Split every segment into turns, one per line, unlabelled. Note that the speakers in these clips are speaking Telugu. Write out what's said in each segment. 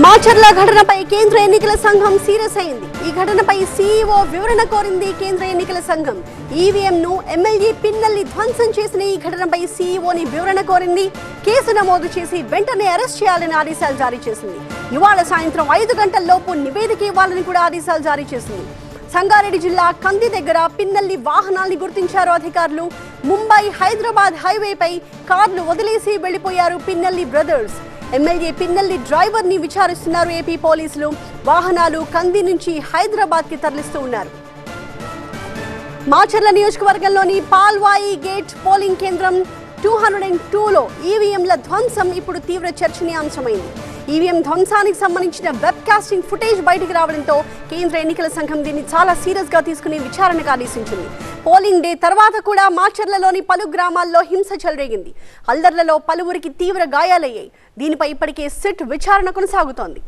మాచర్ల ఘటనపై కేంద్ర ఎన్నికల సంఘం సీరియస్ అయింది. ఈ ఘటనపై సీఈఓ వివరణ కోరింది కేంద్ర ఎన్నికల సంఘం. ఈవీఎంను ఎమ్మెల్యే పిన్నెల్లి ధ్వంసం చేసిన ఈ ఘటనపై సీఈఓని వివరణ కోరింది. కేసు నమోదు చేసి వెంటనే అరెస్ట్ చేయాలని ఆదేశాలు జారీ చేసింది. ఇవాళ సాయంత్రం 5 గంటల్లోపు నివేదిక ఇవ్వాలని కూడా ఆదేశాలు జారీ చేసింది. సంగారెడ్డి జిల్లా కంది దగ్గర పిన్నెల్లి వాహనాల్ని గుర్తించారు అధికారులు. ముంబై హైదరాబాద్ హైవేపై కార్లు వదిలేసి వెళ్లిపోయారు Pinnelli brothers. MLA Pinnelli driver ని విచారిస్తున్నారు ఏపీ పోలీసులు. వాహనాలు కంది నుంచి హైదరాబాద్ కి తరలిస్తూ ఉన్నారు. మాచర్ల నియోజకవర్గంలోని పాల్వాయి గేట్ పోలింగ్ కేంద్రం 202లో ఈవీఎంల ధ్వంసం ఇప్పుడు తీవ్ర చర్చనీయాంశమైంది. ఈవీఎం ధ్వంసానికి సంబంధించిన వెబ్ కాస్టింగ్ ఫుటేజ్ బయటికి రావడంతో కేంద్ర ఎన్నికల సంఘం దీన్ని చాలా సీరియస్ గా తీసుకుని విచారణకు ఆదేశించింది. పోలింగ్ డే తర్వాత కూడా మాచర్లలోని పలు గ్రామాల్లో హింస చెలరేగింది. అల్లర్లలో పలువురికి తీవ్ర గాయాలయ్యాయి. దీనిపై ఇప్పటికే సిట్ విచారణ కొనసాగుతోంది.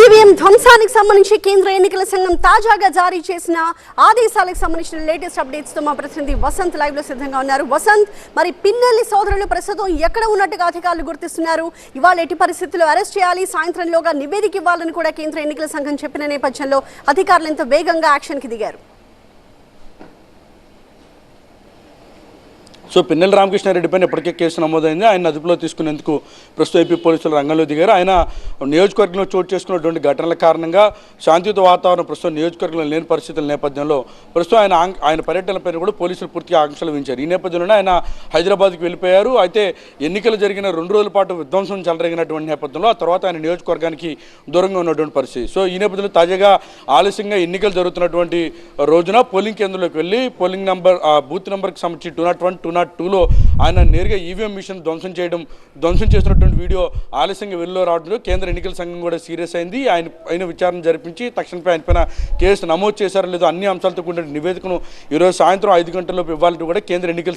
ఈవీఎం ధ్వంసానికి సంబంధించి కేంద్ర ఎన్నికల సంఘం తాజాగా జారీ చేసిన ఆదేశాలకు సంబంధించిన లేటెస్ట్ అప్డేట్స్ తో మా ప్రతినిధి వసంత్ లైవ్ లో సిద్ధంగా ఉన్నారు. వసంత్, మరి పిన్నెల్లి సోదరులు ప్రస్తుతం ఎక్కడ ఉన్నట్టుగా అధికారులు గుర్తిస్తున్నారు? ఇవాళ ఎట్టి పరిస్థితుల్లో అరెస్ట్ చేయాలి, సాయంత్రంలోగా నివేదిక ఇవ్వాలని కూడా కేంద్ర ఎన్నికల సంఘం చెప్పిన నేపథ్యంలో అధికారులు ఎంత వేగంగా యాక్షన్ కి దిగారు?
సో పిన్నెల్లి రామకృష్ణారెడ్డి పైన ఇప్పటికే కేసు నమోదైంది. ఆయన అదుపులో తీసుకునేందుకు ప్రస్తుతం ఏపీ పోలీసులు రంగంలో దిగారు. ఆయన నియోజకవర్గంలో చోటు చేసుకున్నటువంటి ఘటనల కారణంగా శాంతియుత వాతావరణం ప్రస్తుతం నియోజకవర్గంలో లేని పరిస్థితుల నేపథ్యంలో ప్రస్తుతం ఆయన పర్యటనపైన కూడా పోలీసులు పూర్తిగా ఆంక్షలు విధించారు. ఈ నేపథ్యంలోనే ఆయన హైదరాబాద్కి వెళ్ళిపోయారు. అయితే ఎన్నికలు జరిగిన 2 రోజుల పాటు విధ్వంసం చెలరేగినటువంటి నేపథ్యంలో ఆ తర్వాత ఆయన నియోజకవర్గానికి దూరంగా ఉన్నటువంటి పరిస్థితి. సో ఈ నేపథ్యంలో తాజాగా ఆలస్యంగా ఎన్నికలు జరుగుతున్నటువంటి రోజున పోలింగ్ కేంద్రంలోకి వెళ్ళి పోలింగ్ నెంబర్ బూత్ నెంబర్కి సంబంధించి 201, 202లో ఆయన నేరుగా ఈవీఎం మిషన్ ధ్వంసం చేసినటువంటి వీడియో ఆలస్యంగా వెలుగులో రావడంతో కేంద్ర ఎన్నికల సంఘం కూడా సీరియస్ అయింది. ఆయన విచారణ జరిపించి తక్షణమే ఆయన పైన కేసు నమోదు చేశారో లేదో అన్ని అంశాలతో కూడిన నివేదికను ఈరోజు సాయంత్రం 5 గంటల్లోపు ఇవ్వాలంటూ కూడా కేంద్ర ఎన్నికల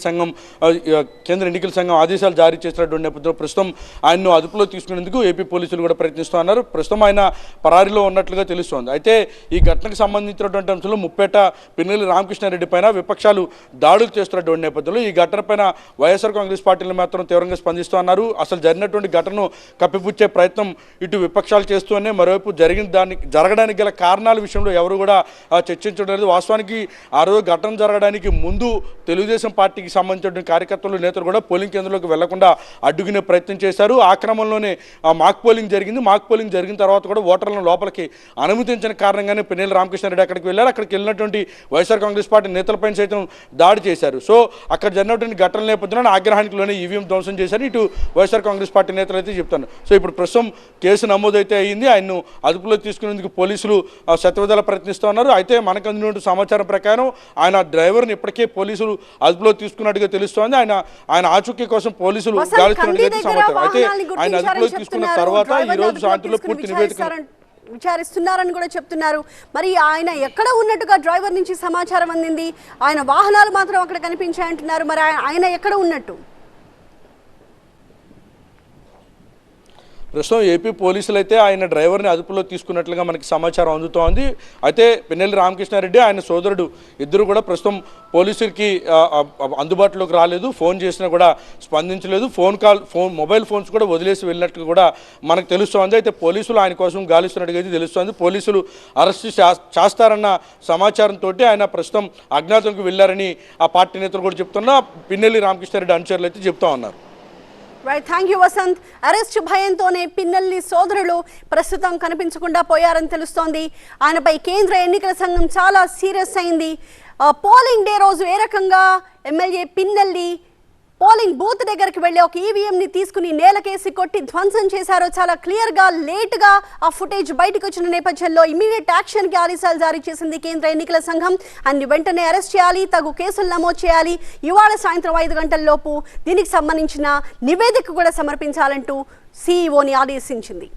సంఘం ఆదేశాలు జారీ చేసినటువంటి నేపథ్యంలో ప్రస్తుతం ఆయన్ను అదుపులో తీసుకునేందుకు ఏపీ పోలీసులు కూడా ప్రయత్నిస్తూ ఉన్నారు. ప్రస్తుతం ఆయన పరారీలో ఉన్నట్లుగా తెలుస్తోంది. అయితే ఈ ఘటనకు సంబంధించినటువంటి అంశంలో ముప్పేట పిన్నెల్లి రామకృష్ణారెడ్డి పైన విపక్షాలు దాడులు చేస్తున్నటువంటి నేపథ్యంలో ఈ ఘటన పైన వైఎస్ఆర్ కాంగ్రెస్ పార్టీలు మాత్రం తీవ్రంగా స్పందిస్తూ ఉన్నారు. అసలు జరిగినటువంటి ఘటనను కప్పిపుచ్చే ప్రయత్నం ఇటు విపక్షాలు చేస్తూనే మరోవైపు జరగడానికి గల కారణాల విషయంలో ఎవరు కూడా చర్చించడం లేదు. వాస్తవానికి ఆ రోజు ఘటన జరగడానికి ముందు తెలుగుదేశం పార్టీకి సంబంధించిన కార్యకర్తలు నేతలు కూడా పోలింగ్ కేంద్రంలోకి వెళ్లకుండా అడ్డుకునే ప్రయత్నం చేశారు. ఆ క్రమంలోనే మాక్ పోలింగ్ జరిగింది. మాక్ పోలింగ్ జరిగిన తర్వాత కూడా ఓటర్లను లోపలికి అనుమతించిన కారణంగానే పిన్నెల్లి రామకృష్ణారెడ్డి అక్కడికి వెళ్ళారు. అక్కడికి వెళ్ళినటువంటి వైఎస్ఆర్ కాంగ్రెస్ పార్టీ నేతలపైన సైతం దాడి చేశారు. సో అక్కడ జరిగినటువంటి ఘటనల నేపథ్యంలో ఆగ్రహానికిలోనే ఈవీఎం ధ్వంసం చేశారు ఇటు వైఎస్ఆర్ కాంగ్రెస్ పార్టీ నేతలు అయితే చెప్తాను. సో ఇప్పుడు ప్రస్తుతం కేసు నమోదైతే అయింది. ఆయన్ను అదుపులో తీసుకునేందుకు పోలీసులు శతవిధాల ప్రయత్నిస్తూ ఉన్నారు. అయితే మనకు అందినటువంటి సమాచారం ప్రకారం ఆయన డ్రైవర్ని ఇప్పటికే పోలీసులు అదుపులో తీసుకున్నట్టుగా తెలుస్తోంది. ఆయన ఆచూకీ కోసం పోలీసులు గాలిస్తున్నట్టుగా సమాచారం. అయితే ఆయన అదుపులో తీసుకున్న తర్వాత ఈ రోజు సాయంత్రంలో పూర్తి నివేదిక
విచారిస్తున్నారని కూడా చెప్తున్నారు. మరి ఆయన ఎక్కడ ఉన్నట్టుగా డ్రైవర్ నుంచి సమాచారం అందింది. ఆయన వాహనాలు మాత్రం అక్కడ కనిపించాయంటున్నారు. మరి ఆయన ఎక్కడ ఉన్నట్టు?
ప్రస్తుతం ఏపీ పోలీసులు అయితే ఆయన డ్రైవర్ని అదుపులో తీసుకున్నట్లుగా మనకి సమాచారం అందుతోంది. అయితే పిన్నెల్లి రామకృష్ణారెడ్డి ఆయన సోదరుడు ఇద్దరు కూడా ప్రస్తుతం పోలీసులకి అందుబాటులోకి రాలేదు. ఫోన్ చేసినా కూడా స్పందించలేదు. మొబైల్ ఫోన్స్ కూడా వదిలేసి వెళ్ళినట్లు కూడా మనకు తెలుస్తోంది. అయితే పోలీసులు ఆయన కోసం గాలిస్తున్నట్టుగా అయితే తెలుస్తోంది. పోలీసులు అరెస్ట్ చేస్తారన్న సమాచారంతో ఆయన ప్రస్తుతం అజ్ఞాతంకు వెళ్ళారని ఆ పార్టీ నేతలు కూడా చెప్తున్నా పిన్నెల్లి రామకృష్ణారెడ్డి అనుచరులు అయితే చెప్తా ఉన్నారు.
Right, thank you Vasant. Arrest భయంతోనే పిన్నెల్లి సోదరులు ప్రస్తుతం కనిపించకుండా పోయారని తెలుస్తోంది. ఆయనపై కేంద్ర ఎన్నికల సంఘం చాలా సీరియస్ అయింది. పోలింగ్ డే రోజు ఏ రకంగా ఎమ్మెల్యే పిన్నెల్లి పోలింగ్ బూత్ దగ్గరికి వెళ్ళి ఒక ఈవీఎంని తీసుకుని నేలకేసి కొట్టి ధ్వంసం చేశారో చాలా క్లియర్గా లేట్గా ఆ ఫుటేజ్ బయటకు వచ్చిన నేపథ్యంలో ఇమీడియట్ యాక్షన్కి ఆదేశాలు జారీ చేసింది కేంద్ర ఎన్నికల సంఘం. అన్ని వెంటనే అరెస్ట్ చేయాలి, తగు కేసులు నమోదు చేయాలి, ఇవాళ సాయంత్రం 5 గంటల్లోపు దీనికి సంబంధించిన నివేదిక కూడా సమర్పించాలంటూ సీఈఓని ఆదేశించింది.